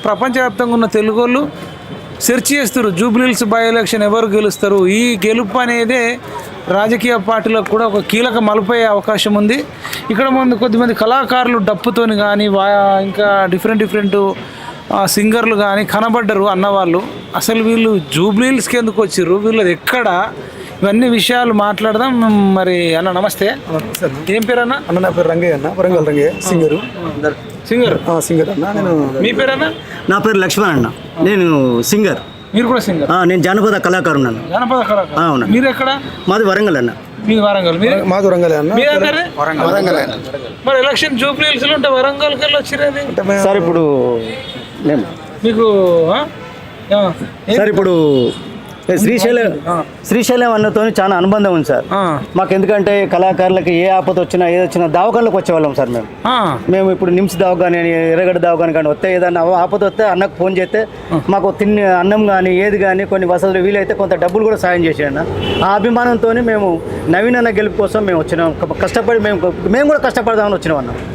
ప్రపంచవ్యాప్తంగా ఉన్న తెలుగు వాళ్ళు సెర్చ్ చేస్తారు జూబ్లీహిల్స్ బై ఎలక్షన్ ఎవరు గెలుస్తారు. ఈ గెలుపు అనేదే రాజకీయ పార్టీలకు కూడా ఒక కీలక మలుపయ్యే అవకాశం ఉంది. ఇక్కడ కొద్దిమంది కళాకారులు డప్పుతోని కానీ ఇంకా డిఫరెంట్ సింగర్లు కానీ కనబడ్డరు అన్నవాళ్ళు. అసలు వీళ్ళు జూబ్లీహిల్స్కి ఎందుకు వచ్చిర్రు, వీళ్ళది ఎక్కడ, ఇవన్నీ విషయాలు మాట్లాడదాం. మరి అన్న నమస్తే. ఏం పేరు అన్న? అన్న నా పేరు రంగయ్య అన్న, వరంగల్ రంగయ్య. సింగర్ అన్న. నేను మీ పేరన్నా? నా పేరు లక్ష్మణ్ అన్న, నేను సింగర్. మీరు కూడా సింగర్? నేను జానపద కళాకారుడు అన్న. జానపద కళాకారు. అవును. మీరు ఎక్కడ? మాది వరంగల్ అన్న. మీ వరంగల్? మాది వరంగల్ అన్న. వరంగల్. మరి ఎలక్షన్ జూబ్లీహిల్స్ లో ఉంటే వరంగల్కి వెళ్ళి వచ్చిరేది సార్? ఇప్పుడు మీకు సార్ ఇప్పుడు శ్రీశైలం అన్నతో చాలా అనుబంధం ఉంది సార్ మాకు. ఎందుకంటే కళాకారులకి ఏ ఆపద వచ్చినా ఏది వచ్చినా దవాఖానలకు వచ్చేవాళ్ళం సార్ మేము ఇప్పుడు నిమ్స్ దవాఖాన ఎర్రగడ్డ దవాఖాన కానీ వస్తే ఏదన్నా ఆపద వస్తే అన్నకు ఫోన్ చేస్తే మాకు అన్నం కానీ ఏది కానీ కొన్ని వసతులు వీలైతే కొంత డబ్బులు కూడా సాయం చేసాడు. ఆ అభిమానంతో మేము నవీన్ అన్న గెలుపు కోసం మేము వచ్చినాం. కష్టపడి మేము కూడా కష్టపడదామని వచ్చినాం అన్న.